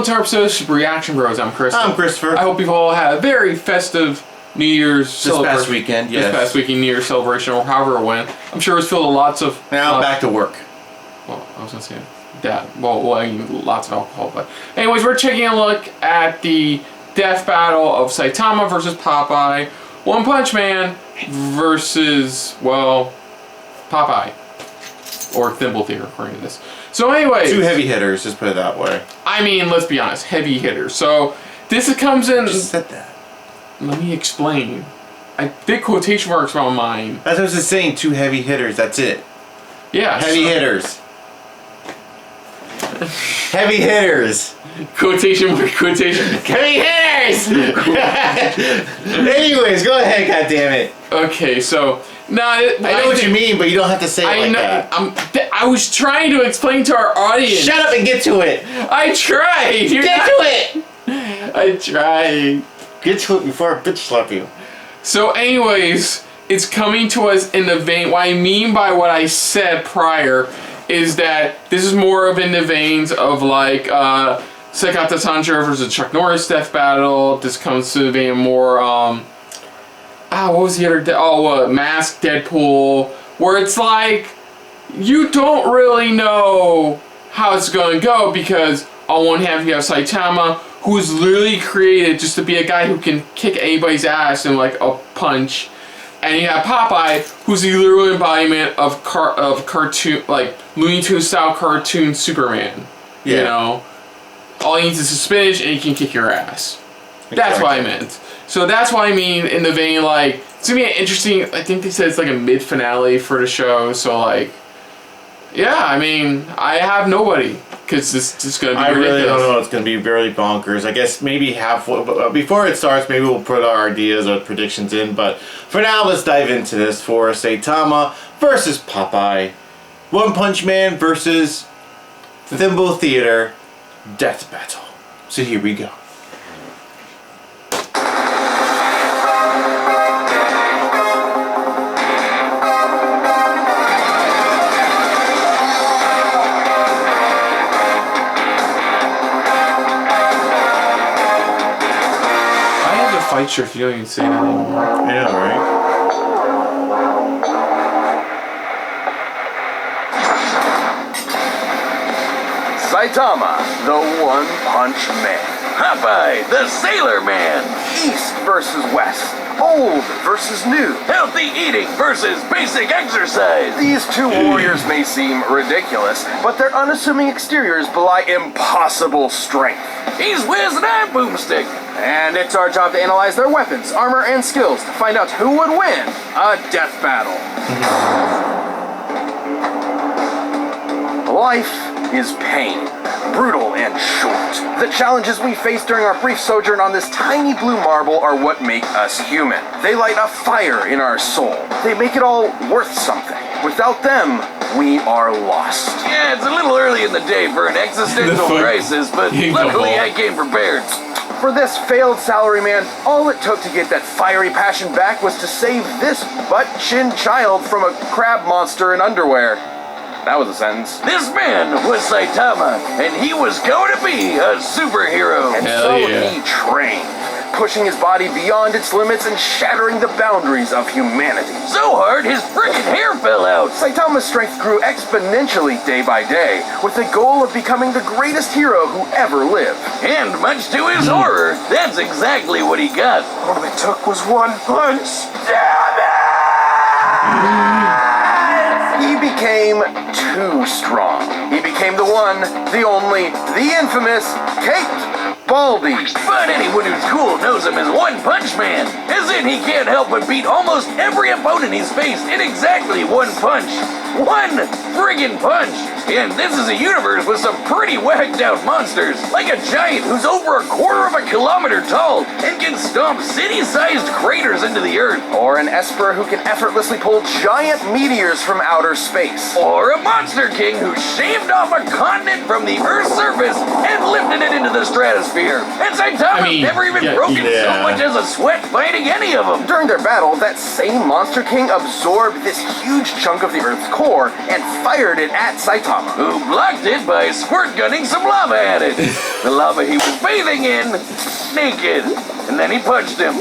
to our episode of Super Reaction Bros. I'm Chris. I'm Christopher. I hope you've all had a very festive New Year's celebration. This past weekend, yes. This past weekend, New Year's celebration, or however it went. I'm sure it was filled with lots of... Now back to work. Well, I was going to say that. Well, I mean, lots of alcohol. But anyways, we're taking a look at the death battle of Saitama versus Popeye. One Punch Man versus, well, Popeye. Or Thimble Theater, according to this. So anyways... Two heavy hitters, just put it that way. I mean, let's be honest, heavy hitters. So, this comes in... I just said that. Let me explain. I did quotation marks around mine. That's what I was just saying, two heavy hitters, that's it. Yeah. Heavy hitters. Heavy hitters. Quotation mark, quotation. Heavy hitters! Anyways, go ahead, goddammit. Okay, so... No, I know what you mean, but you don't have to say it like that. I was trying to explain to our audience. Shut up and get to it. I tried. Get to it. I tried. Get to it before I bitch slap you. So anyways, it's coming to us in the vein... What I mean by what I said prior is that this is more of in the veins of like Sekata Sanjuro versus Chuck Norris death battle. This comes to the vein of more... what was the other... Mask Deadpool. Where it's like... You don't really know how it's going to go because on one hand you have Saitama, who is literally created just to be a guy who can kick anybody's ass in like a punch. And you have Popeye, who's the literal embodiment of cartoon, like Looney Tunes style cartoon Superman. Yeah. You know? All he needs is a spinach and he can kick your ass. Exactly. That's what I meant. So that's what I mean in the vein, like, it's gonna be an interesting, I think they said it's like a mid-finale for the show, so like, yeah, I mean, I have nobody, because this is gonna be ridiculous. Really don't know, it's gonna be very bonkers. I guess maybe before it starts, maybe we'll put our ideas or predictions in, but for now, let's dive into this for Saitama versus Popeye. One Punch Man versus Thimble Theater death battle. So here we go. Fight shirt if you don't even say that anymore. I know, right? Saitama, the One Punch Man. Popeye, the Sailor Man. East versus West. Old versus new. Healthy eating versus basic exercise. These two warriors may seem ridiculous, but their unassuming exteriors belie impossible strength. He's Wiz and I'm Boomstick. And it's our job to analyze their weapons, armor, and skills to find out who would win a death battle. Life is pain, brutal and short. The challenges we face during our brief sojourn on this tiny blue marble are what make us human. They light a fire in our soul. They make it all worth something. Without them, we are lost. Yeah, it's a little early in the day for an existential crisis, but luckily I came prepared. For this failed salaryman, all it took to get that fiery passion back was to save this butt-chin child from a crab monster in underwear. That was a sentence. This man was Saitama, and he was going to be a superhero. And so he trained, pushing his body beyond its limits and shattering the boundaries of humanity. So hard, his frickin' hair fell out. Saitama's strength grew exponentially day by day, with the goal of becoming the greatest hero who ever lived. And much to his horror, that's exactly what he got. All it took was one punch. Damn it! He became too strong. He became the one, the only, the infamous Caked Baldy. But anyone who's cool knows him as One Punch Man, as in he can't help but beat almost every opponent he's faced in exactly one punch. One friggin' punch! And this is a universe with some pretty whacked out monsters, like a giant who's over 1/4 of a kilometer tall and can stomp city-sized craters into the earth. Or an Esper who can effortlessly pull giant meteors from outer space. Or a Monster King who shaved off a continent from the Earth's surface and lifted it into the stratosphere, and Saitama's never even broken so much as a sweat fighting any of them. During their battle, that same Monster King absorbed this huge chunk of the Earth's core and fired it at Saitama, who blocked it by squirt gunning some lava at it. The lava he was bathing in, naked, and then he punched him.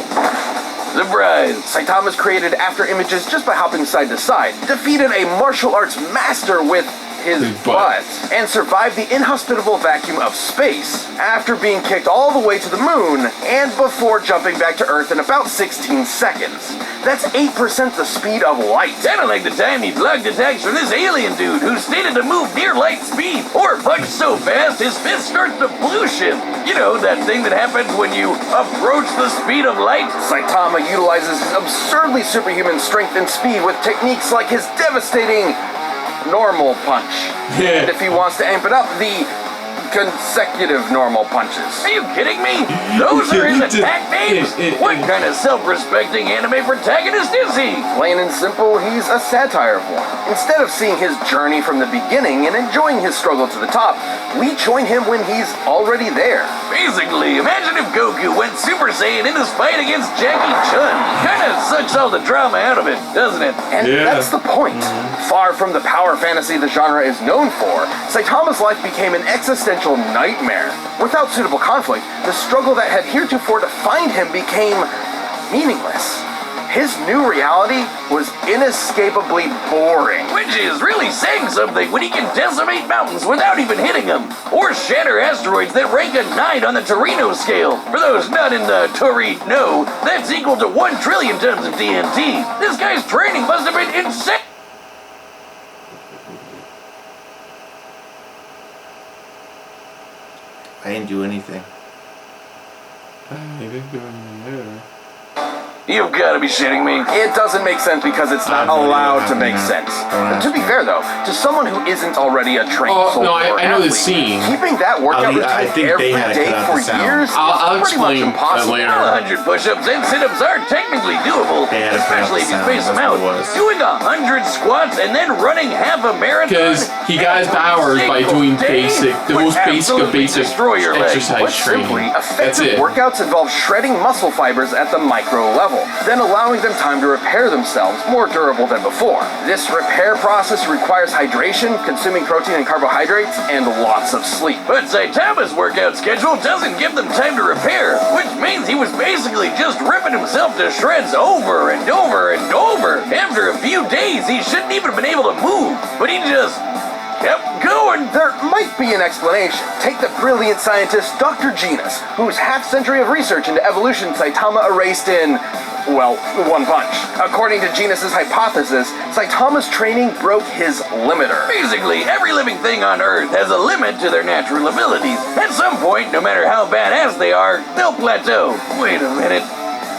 Surprise! Saitama's created after images just by hopping side to side, defeated a martial arts master with his butt, and survived the inhospitable vacuum of space after being kicked all the way to the moon and before jumping back to Earth in about 16 seconds. That's 8% the speed of light. Kinda like the time he blocked attacks from this alien dude who stated to move near light speed or punch so fast his fist starts to pollution him. You know, that thing that happens when you approach the speed of light? Saitama utilizes his absurdly superhuman strength and speed with techniques like his devastating normal punch. And if he wants to amp it up, the consecutive normal punches. Are you kidding me? Those are his attack names? What kind of self-respecting anime protagonist is he? Plain and simple, he's a satire of one. Instead of seeing his journey from the beginning and enjoying his struggle to the top, we join him when he's already there. Basically, imagine if Goku went Super Saiyan in his fight against Jackie Chun. Kinda sucks all the drama out of it, doesn't it? And that's the point. Far from the power fantasy the genre is known for, Saitama's life became an existential nightmare. Without suitable conflict, the struggle that had heretofore defined him became meaningless. His new reality was inescapably boring. Which is really saying something when he can decimate mountains without even hitting them, or shatter asteroids that rank a 9 on the Torino scale. For those not in the Torino, that's equal to 1 trillion tons of TNT. This guy's training must have been insane. I didn't do anything. You've got to be shitting me. It doesn't make sense because it's not allowed to make sense. And to be fair, though, to someone who isn't already a trained soldier I know the scene. Keeping that workout routine every day for years I'll is pretty much explain impossible. later. 100 push-ups and sit-ups are technically doable, especially if you space them out. Doing 100 squats and then running half a marathon. Because he got his powers by doing the most basic of basic exercise training. That's it. Workouts involve shredding muscle fibers at the micro level, then allowing them time to repair themselves, more durable than before. This repair process requires hydration, consuming protein and carbohydrates, and lots of sleep. But Saitama's workout schedule doesn't give them time to repair, which means he was basically just ripping himself to shreds over and over and over. After a few days, he shouldn't even have been able to move, but he just kept going. There might be an explanation. Take the brilliant scientist Dr. Genus, whose half-century of research into evolution Saitama erased in, well, one punch. According to Genus's hypothesis, Saitama's training broke his limiter. Basically, every living thing on Earth has a limit to their natural abilities. At some point, no matter how badass they are, they'll plateau. Wait a minute.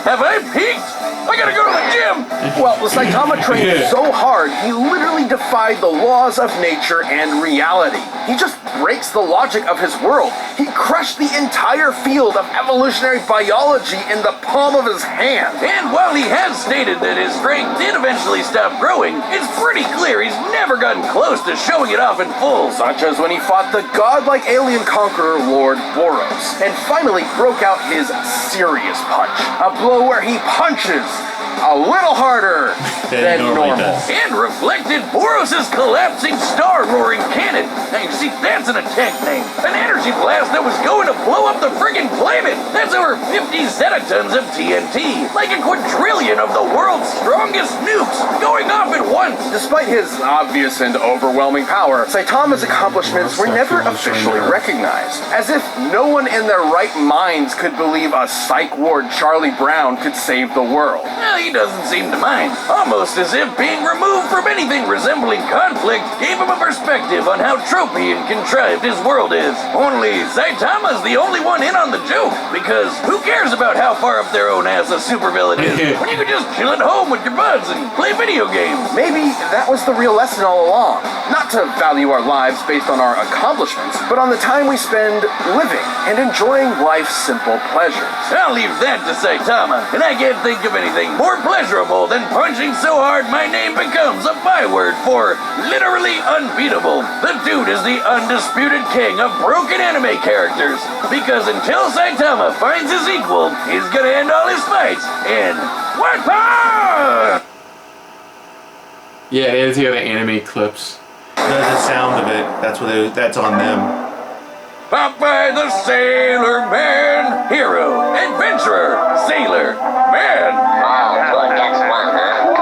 Have I peaked? I gotta go to the gym! Well, Saitama trained so hard, he literally defied the laws of nature and reality. He just breaks the logic of his world. He crushed the entire field of evolutionary biology in the palm of his hand. And while he has stated that his strength did eventually stop growing, it's pretty clear he's never gotten close to showing it off in full. Such as when he fought the godlike alien conqueror Lord Boros, and finally broke out his serious punch. A blow where he punches a little harder than normal. And reflected Boros' collapsing star-roaring cannon. Now you see, that's an attack name. An energy blast that was going to blow up the friggin' planet. That's over 50 zetatons of TNT. Like a quadrillion of the world's strongest nukes going off at once. Despite his obvious and overwhelming power, Saitama's accomplishments were never officially recognized. As if no one in their right minds could believe a psych ward Charlie Brown could save the world. Well, he doesn't seem to mind. Almost as if being removed from anything resembling conflict gave him a perspective on how tropey and contrived his world is. Only Saitama's the only one in on the joke, because who cares about how far up their own ass a supervillain is when you can just chill at home with your buds and play video games? Maybe that was the real lesson all along. Not to value our lives based on our accomplishments, but on the time we spend living and enjoying life's simple pleasures. I'll leave that to Saitama, and I can't think of anything more more pleasurable than punching so hard my name becomes a byword for literally unbeatable. The dude is the undisputed king of broken anime characters, because until Saitama finds his equal, he's gonna end all his fights in one punch! Yeah, they had to the anime clips. The sound of it, that's on them. Popeye the Sailor Man, hero, adventurer, sailor, man. Oh, good, that's one, huh?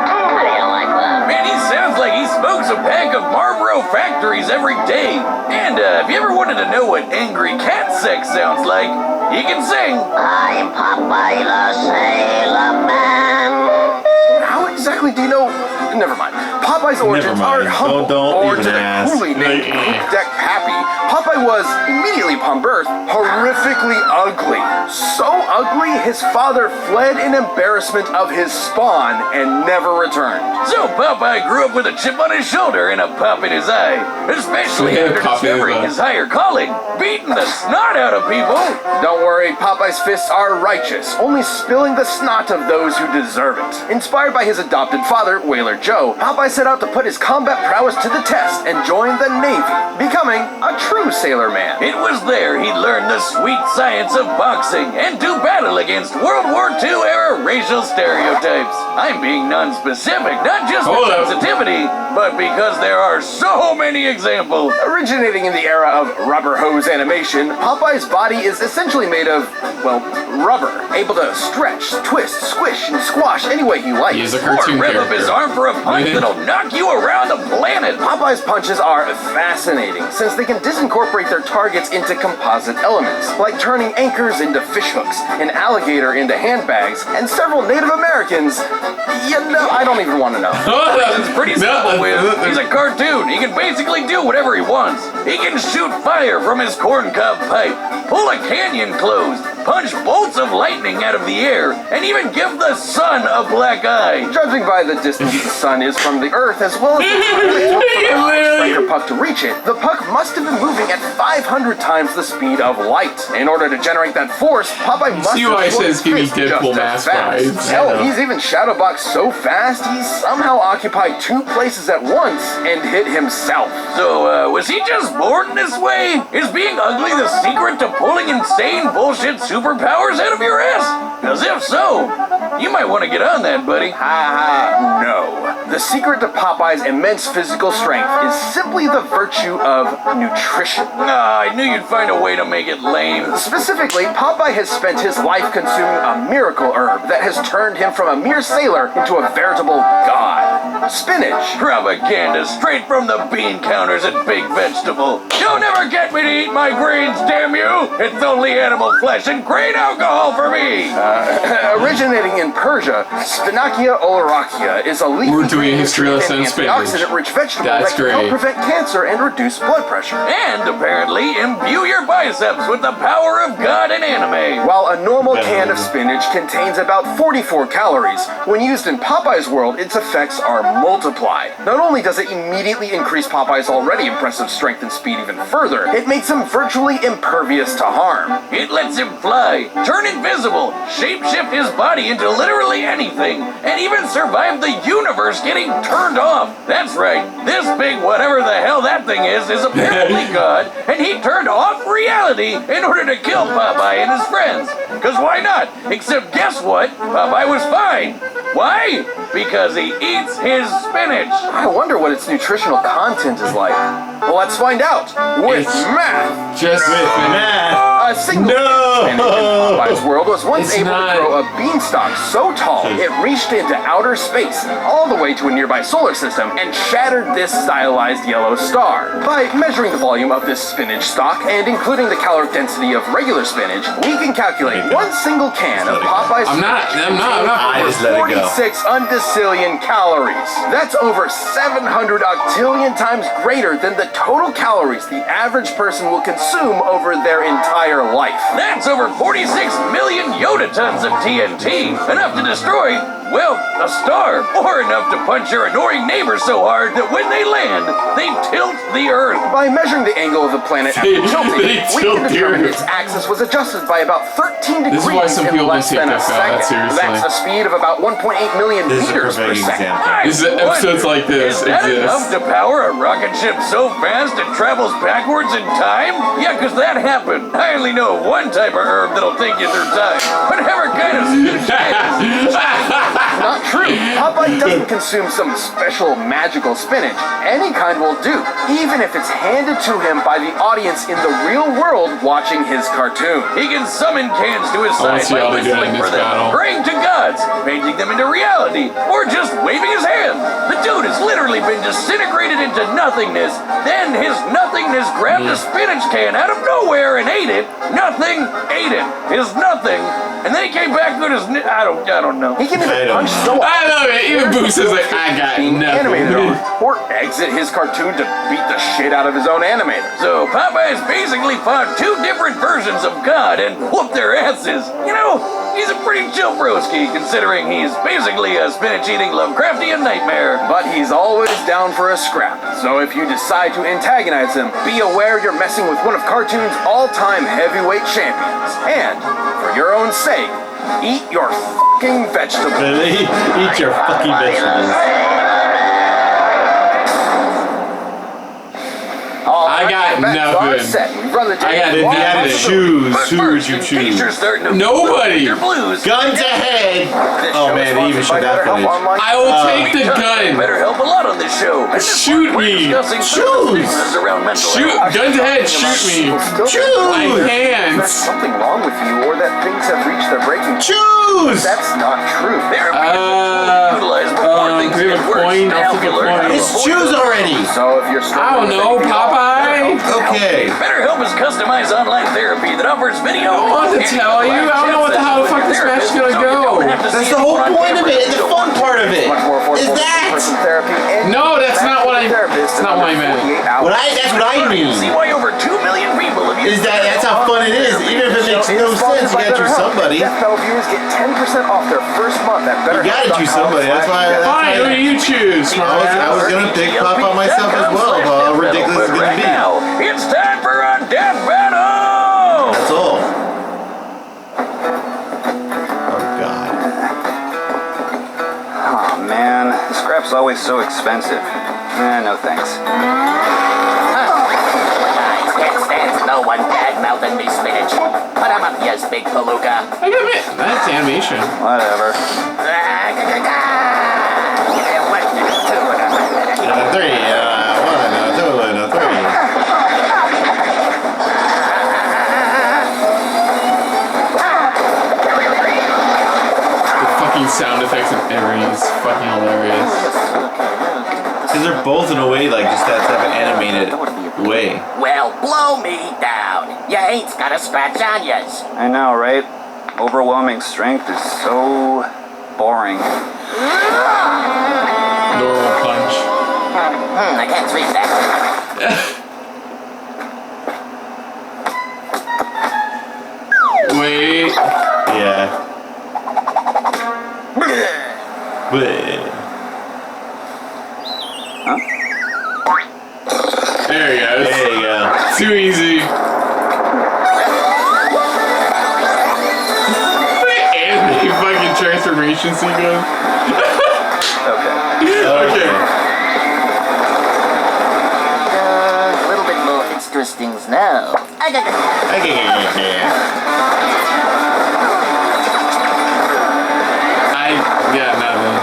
How do you like that? Man, he sounds like he smokes a pack of Marlboro Factories every day. And if you ever wanted to know what angry cat sex sounds like, he can sing. I'm Popeye the Sailor Man. How exactly do you know? Never mind. Popeye's origins mind. are humble. Don't Or even to the ask. coolly named Poop Deck Pappy, Popeye was, immediately upon birth, horrifically ugly. So ugly, his father fled in embarrassment of his spawn and never returned. So Popeye grew up with a chip on his shoulder and a pop in his eye, especially Yeah, after pop in his discovering eye. his higher calling, beating the snot out of people. Don't worry, Popeye's fists are righteous, only spilling the snot of those who deserve it. Inspired by his adopted father, Whaler Joe, Popeye set out to put his combat prowess to the test and joined the Navy, becoming a true sailor man. It was there he learned the sweet science of boxing and to battle against World War II era racial stereotypes. I'm being non-specific, not just Hold for up. sensitivity, but because there are so many examples. Originating in the era of rubber hose animation, Popeye's body is essentially made of, well, rubber, able to stretch, twist, squish, and squash any way he likes. He is a cartoon Or rev up character. his arm for a punch Mhm. that'll knock you around the planet. Popeye's punches are fascinating since they can disincorporate their targets into composite elements, like turning anchors into fishhooks, an alligator into handbags, and several Native Americans. You know, I don't even want to know. It's pretty simple, Wiz. He's a cartoon. He can basically do whatever he wants. He can shoot fire from his corncob pipe, pull a canyon closed, punch bolts of lightning out of the air, and even give the sun a black eye. Judging by the distance the sun is from the Earth, as well as the time it took for the striker puck to reach it, the puck must have been moving at 500 times the speed of light. In order to generate that force, Popeye must see have why it flipped says give me his fist Deadpool just as mask fast. vibes. Hell, Yeah. he's even shadowboxed so fast, he somehow occupied two places at once and hit himself. So, was he just born this way? Is being ugly the secret to pulling insane bullshit superpowers out of your ass? Because if so, you might want to get on that, buddy. Ha, no. The secret to Popeye's immense physical strength is simply the virtue of nutrition. I knew you'd find a way to make it lame. Specifically, Popeye has spent his life consuming a miracle herb that has turned him from a mere sailor into a veritable god. Spinach. Propaganda straight from the bean counters at Big Vegetable. You'll never get me to eat my greens, damn you! It's only animal flesh and grain alcohol for me! Originating in Persia, Spinacia oleracea is a leafy We're doing a history lesson in spinach. antioxidant-rich vegetable That's that can help great. prevent cancer and reduce blood pressure. And apparently imbue your biceps with the power of God and anime. While a normal can of spinach contains about 44 calories, when used in Popeye's world, its effects are multiplied. Not only does it immediately increase Popeye's already impressive strength and speed even further, it makes him virtually impervious to harm. It lets him fly, turn invisible, shapeshift his body into literally anything, and even survive the universe getting turned off. That's right, this big whatever the hell that thing is apparently God, and he turned off reality in order to kill Popeye and his friends. Cause why not? Except guess what? Popeye was fine. Why? Because he eats his spinach. I wonder what its nutritional content is like. Well, let's find out with It's- math. Just Math. A single No! spinach in Popeye's world was once It's able not- to grow a beanstalk so tall it reached into outer space, all the way to a nearby solar system, and shattered this stylized yellow star. By measuring the volume of this spinach stalk and including the caloric density of regular spinach, we can calculate one single can of Popeye's I'm not- I just let it go. 46 undecillion calories. That's over 700 octillion times greater than the total calories the average person will consume over their entire life. That's over 46 million Yoda tons of TNT, enough to destroy well, a star. Or enough to punch your annoying neighbor so hard that when they land, they tilt the Earth. By measuring the angle of the planet after tilting, we can determine its axis was adjusted by about 13 degrees This is why some in people less don't than take a that second. seriously. That's a speed of about 1.8 million This is a meters per perfect second. example. This is episodes like this Is that exist. enough to power a rocket ship so fast it travels backwards in time? Yeah, because that happened. I only know of one type of herb that'll take you through time. Whatever kind of spinach it is. Not true. Popeye doesn't consume some special magical spinach. Any kind will do, even if it's handed to him by the audience in the real world watching his cartoon. He can summon cans to his I wanna side see by how they do whistling in for this them, battle. praying to gods, painting them into reality, or just waving his hand. The dude has literally been disintegrated into nothingness. Then his nothingness grabbed a spinach can out of nowhere and ate it. Nothing ate it. His nothing. And then he came back with his... I don't know. He can even punch so I love it. Even Boost is like, I got animated on, nothing. or exit his cartoon to beat the shit out of his own animator. So Popeye's basically fought two different versions of God and whooped their asses. You know, he's a pretty chill broski considering he's basically a spinach-eating Lovecraftian nightmare. But he's always down for a scrap. So if you decide to antagonize him, be aware you're messing with one of cartoon's all-time heavyweight champions. And, for your own sake, eat your fucking vegetables. Eat your fucking vegetables. I got nothing. I got If you had to choose, who would you choose? Nobody. Gun to head. Oh man, they even showed that footage. I will take the gun. Better help a lot on this show. Shoot me. Shoot. Shoot. Gun to head. Shoot me. Choose. I can't. There's something wrong with you, or that things have reached their breaking. Choose. That's not true. There we have a coin. I'll take a coin. It's choose already. So if you're I don't know, Popeye. Okay. BetterHelp is customized online therapy that offers video. I don't know what to tell you. I don't know what the how the fuck this match is gonna go. That's the whole point of it. The fun part of it is that. No, that's not what I. That's not what I meant. That's what I mean. See why over 2 million people have used That's how fun it is. Even if it makes no sense, you gotta choose somebody. Death Battle viewers get 10% off their first month at You gotta choose somebody. That's why. Fine, who do you choose? I was gonna pick Popeye myself as well, but how ridiculous it's gonna be. It's time for a death battle! That's all. Oh god. Oh man, scrap's always so expensive. No thanks. I can't stand no one bad-mouthing me spinach. Put 'em up, yes, big palooka. I got it. That's animation. Whatever. And a 3, 1, and a 2, and a 3. Sound effects and everything is fucking hilarious. Because they're both in a way like just that type of animated way. Well, blow me down. You ain't got a scratch on yas. I know, right? Overwhelming strength is so boring. Normal punch. I can't read that. Wait. Yeah. Bleh. There he goes. There you go. Too easy. Anime fucking transformation sequence. Okay. A little bit more interesting now. Yeah, nothing.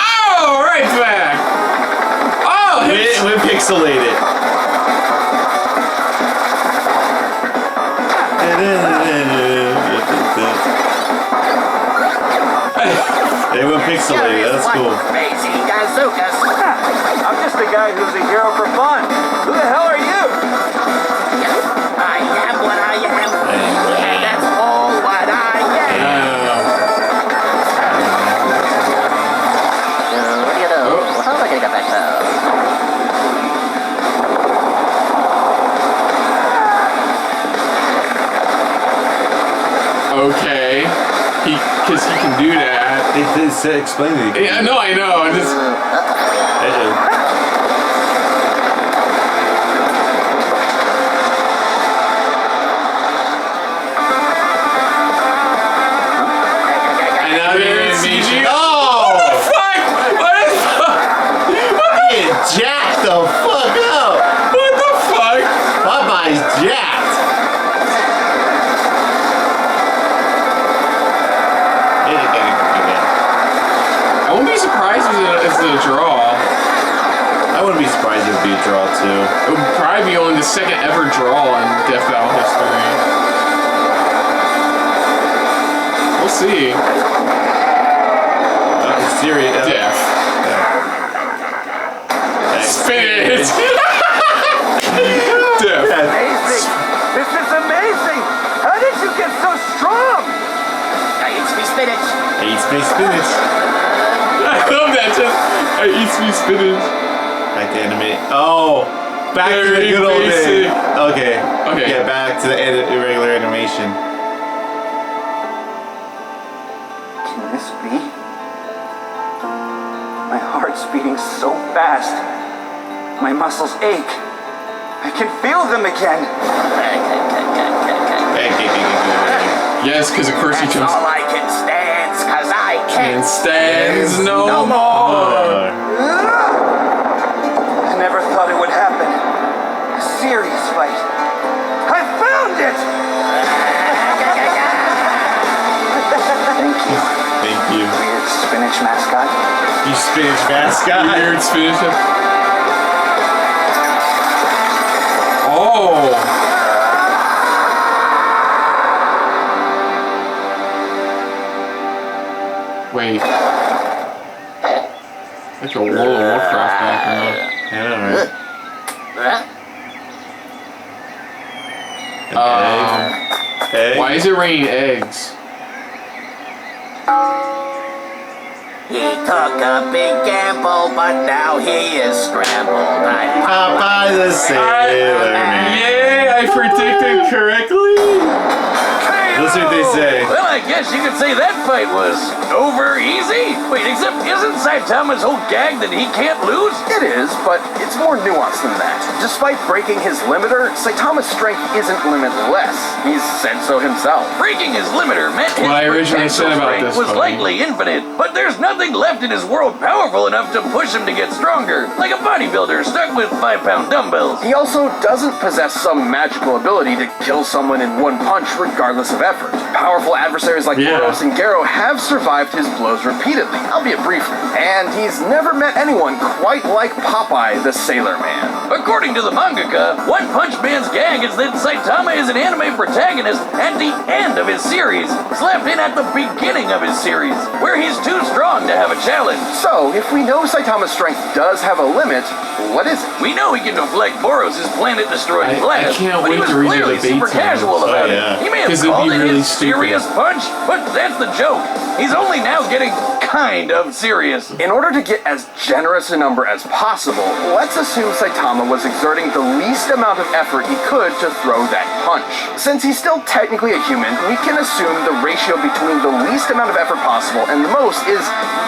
Oh, right back. Oh, We pixelated. They went pixelated. That's cool. Crazy bazookas. I'm just a guy who's a hero for fun. Who the hell are you? I am what I am. And that's all what I am. because he can do that. They said explain it. Yeah, no, I know. I just. Jack the fuck up! What the fuck? Popeye's jacked! I wouldn't be surprised if it's a draw. I wouldn't be surprised if it'd be a draw too. It would probably be only the second ever draw in Death Battle history. We'll see. Serious. Death. Spinach! Death. Amazing! This is amazing! How did you get so strong? I eat me spinach. Eats me spinach. I love that. Just I eat me spinach. Back to animate. Oh! Back to the Very good old days. basic. Okay. Okay. Yeah, back to the irregular animation. Can this be? My heart's beating so fast. My muscles ache. I can feel them again. Yes, because of course he That's chose. all I can stand, cause I And can't stands no more. I never thought it would happen. A serious fight. I found it! Thank you, Thank you. weird spinach mascot. You spinach mascot. Weird spinach. Oh. Wait. Like a World of Warcraft background. I know, right? Egg. Why is it raining eggs? He took a big gamble, but now he is scrambled. Popeye the Sailor Man. Yay! I predicted correctly. That's what they say. Well, I guess you could say that fight was over easy. Wait, except isn't Saitama's whole gag that he can't lose? It is, but it's more nuanced than that. Despite breaking his limiter, Saitama's strength isn't limitless. He's said so himself. Breaking his limiter meant his What I originally said potential about strength this was fight. likely infinite, but there's nothing left in his world powerful enough to push him to get stronger, like a bodybuilder stuck with 5-pound dumbbells. He also doesn't possess some magical ability to kill someone in one punch regardless of effort. Powerful adversaries like Yeah. Boros and Garo have survived his blows repeatedly, albeit briefly, and he's never met anyone quite like Popeye the Sailor Man. According to the mangaka, One Punch Man's gag is that Saitama is an anime protagonist at the end of his series, slapped in at the beginning of his series, where he's too strong to have a challenge. So, if we know Saitama's strength does have a limit, what is it? We know he can deflect Boros' planet-destroying I blast, can't but he wait was to read the clearly debate super time. casual about Oh, yeah. it. He may have 'Cause it'd called be it really his stupid. serious punch, but that's the joke. He's only now getting kind of serious. In order to get as generous a number as possible, let's assume Saitama was exerting the least amount of effort he could to throw that punch. Since he's still technically a human, we can assume the ratio between the least amount of effort possible and the most is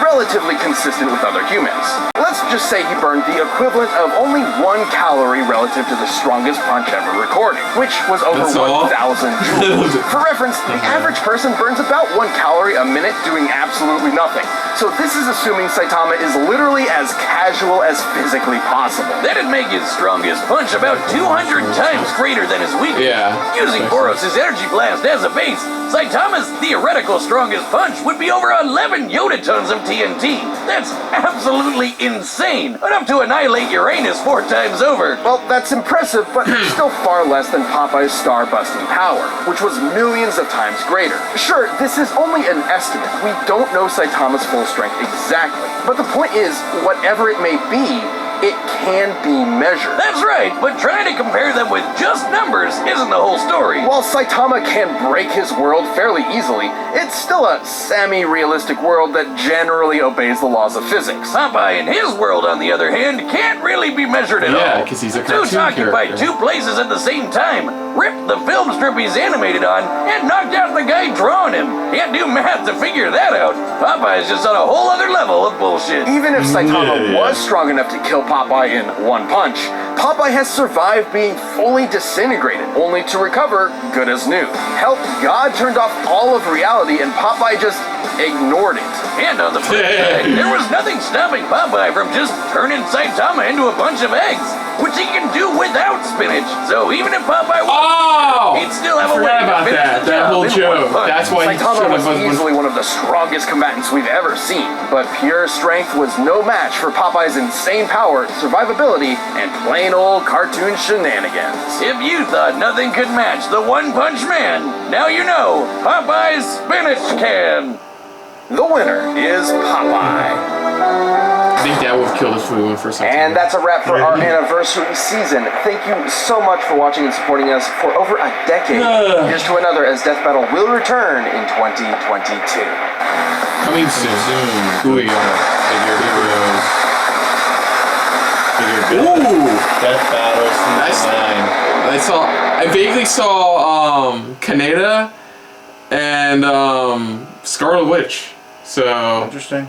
relatively consistent with other humans. Let's just say he burned the equivalent of only 1 calorie relative to the strongest punch ever recorded, which was over That's all? 1,000 joules. For reference, the average person burns about 1 calorie a minute doing absolutely nothing. So this is assuming Saitama is literally as casual as physically possible. That'd make his strongest punch about 200 times greater than his weakest. Yeah. Using Boros' energy blast as a base, Saitama's theoretical strongest punch would be over 11 yotatons of TNT. That's absolutely insane. Enough to annihilate Uranus 4 times over. Well, that's impressive, but still far less than Popeye's star-busting power, which was millions of times greater. Sure, this is only an estimate. We don't know Saitama's full strength exactly. But the point is, whatever it may be, it can be measured. That's right, but trying to compare them with just numbers isn't the whole story. While Saitama can break his world fairly easily, it's still a semi-realistic world that generally obeys the laws of physics. Popeye in his world, on the other hand, can't really be measured at all. Yeah, because he's a cartoon Dude's occupied character. 2 places at the same time, ripped the film strip he's animated on, and knocked out the guy drawing him. Can't do math to figure that out. Popeye's just on a whole other level of bullshit. Even if Saitama Yeah. was strong enough to kill Popeye in one punch, Popeye has survived being fully disintegrated, only to recover good as new. Hell, God turned off all of reality and Popeye just ignored it. And on the flip side, there was nothing stopping Popeye from just turning Saitama into a bunch of eggs, which he can do without spinach. So even if Popeye Oh! he'd still have I a way forgot to about finish that. the That job whole in joke. one punch. That's why he Saitama should was have easily one of the strongest combatants we've ever seen, but pure strength was no match for Popeye's insane power, survivability, and plain old cartoon shenanigans. If you thought nothing could match the One Punch Man, now you know Popeye's spinach can. The winner is Popeye. I think that would have killed us if we went for something. And that's a wrap for our anniversary season. Thank you so much for watching and supporting us for over a decade. Here's to another as Death Battle will return in 2022. Coming soon. Ooh, Figure heroes. Figure Ooh! Death Battle Nice. Season 9. I vaguely saw Kaneda and Scarlet Witch. So Interesting.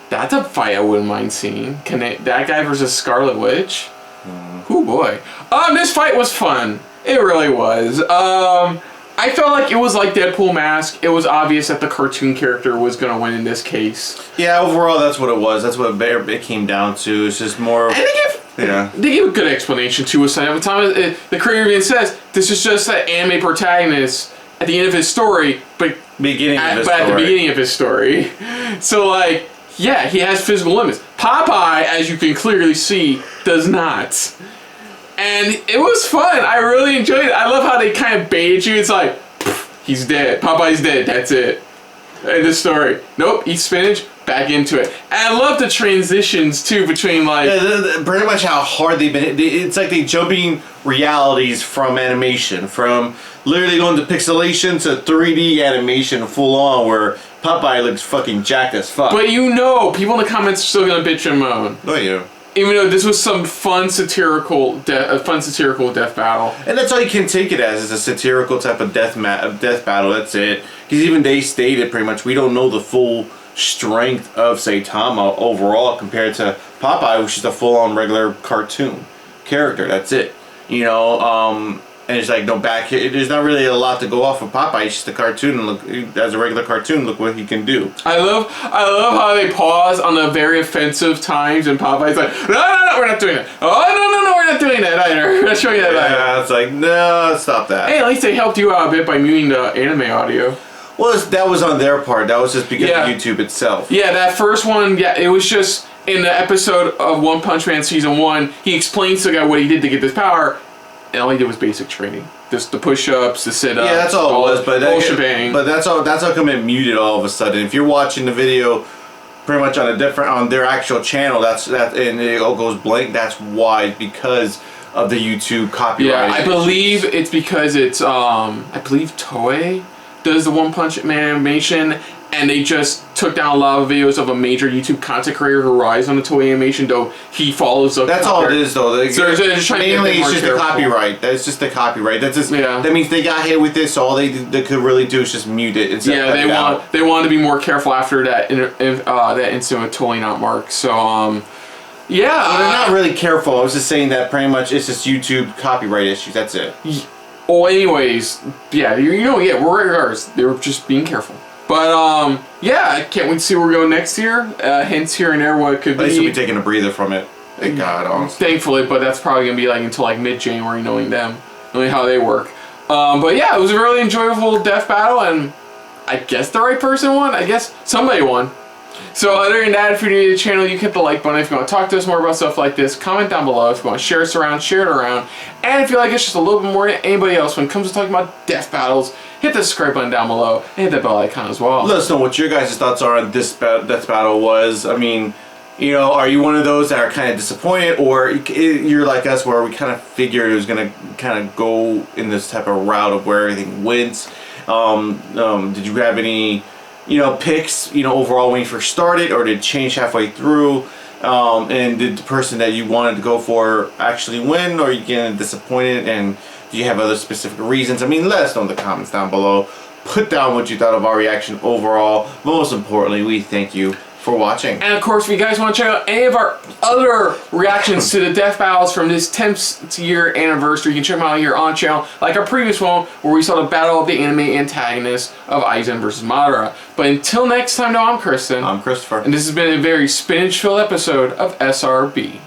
that's a fight I wouldn't mind seeing. That guy versus Scarlet Witch. Oh boy. This fight was fun. It really was. I felt like it was like Deadpool Mask. It was obvious that the cartoon character was gonna win in this case. Yeah, overall, that's what it was. That's what it came down to. It's just more. And Yeah. they give a good explanation to us. Every time the creator even says this is just an anime protagonist at the end of his story, but Beginning of his at the story. beginning of his story. So like, yeah, he has physical limits. Popeye, as you can clearly see, does not. And it was fun. I really enjoyed it. I love how they kind of bait you. It's like, he's dead. Popeye's dead. That's it. End of story. Nope, eat spinach. Back into it. And I love the transitions too between like. Yeah, pretty much how hard they've been. It's like they jumping realities from animation, from literally going to pixelation to 3D animation full on, where Popeye looks fucking jacked as fuck. But you know, people in the comments are still gonna bitch and moan. Oh yeah. Even though this was some fun satirical death battle. And that's all you can take it as, is a satirical type of death battle. That's it. Because even they stated pretty much we don't know the full strength of Saitama overall compared to Popeye, which is a full-on regular cartoon character. That's it. You know, and it's like no back. There's not really a lot to go off of Popeye. It's just a cartoon. And look, as a regular cartoon, look what he can do. I love how they pause on the very offensive times, and Popeye's like, no, we're not doing that. Oh, no, we're not doing that either. We're not showing that either. Yeah, it's like no, stop that. Hey, at least they helped you out a bit by muting the anime audio. Well, that was on their part. That was just because Yeah. of YouTube itself. Yeah, that first one, yeah, it was just in the episode of One Punch Man Season 1, he explains to the guy what he did to get this power, and all he did was basic training. Just the push-ups, the sit-ups. Yeah, that's all it was. But whole shebang. But that's how come it muted all of a sudden. If you're watching the video, pretty much on their actual channel, and it all goes blank. That's why, because of the YouTube copyright. Yeah, I issues. believe it's because it's I believe Toei does the One Punch Man animation, and they just took down a lot of videos of a major YouTube content creator who relies on the Toei animation, though he follows up. That's all it is, though. So they're just trying to mainly, get it's more just careful. the copyright. That's just the copyright. That's just. Yeah. That means they got hit with this. So all they could really do is just mute it. Instead Yeah, of cut it out. they wanted to be more careful after that that incident with Toei not marked. So yeah. Well, they're not really careful. I was just saying that pretty much it's just YouTube copyright issues. That's it. Well, anyways, yeah, regardless, they were just being careful. But yeah, I can't wait to see where we go next year. Hints here and there what it could At least be. you'll be taking a breather from it. Thank God, honestly. Thankfully, but that's probably gonna be like until like mid-January, knowing how they work. But yeah, it was a really enjoyable death battle, and I guess the right person won. I guess somebody won. So other than that, if you're new to the channel, you can hit the like button. If you want to talk to us more about stuff like this, comment down below. If you want to share us around, share it around. And if you like us just a little bit more than anybody else when it comes to talking about death battles, hit the subscribe button down below and hit that bell icon as well. Let us know what your guys' thoughts are on this death battle was. I mean, You know, are you one of those that are kind of disappointed, or you're like us where we kind of figured it was going to kind of go in this type of route of where everything went? Did you have any, picks, overall when you first started, or did it change halfway through? And did the person that you wanted to go for actually win, or are you getting disappointed? And do you have other specific reasons? I mean, let us know in the comments down below. Put down what you thought of our reaction overall. Most importantly, we thank you for watching. And of course, if you guys want to check out any of our other reactions to the death battles from this 10th year anniversary, you can check them out here on channel, like our previous one where we saw the battle of the anime antagonists of Aizen versus Madara. But until next time, I'm Kristen. I'm Christopher. And this has been a very spinach-filled episode of SRB.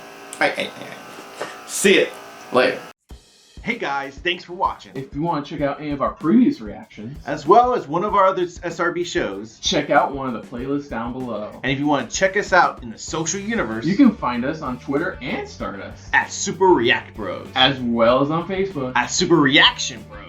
See it Later. Hey guys, thanks for watching. If you want to check out any of our previous reactions, as well as one of our other SRB shows, check out one of the playlists down below. And if you want to check us out in the social universe, you can find us on Twitter and Stardust at Super React Bros, as well as on Facebook at Super Reaction Bros.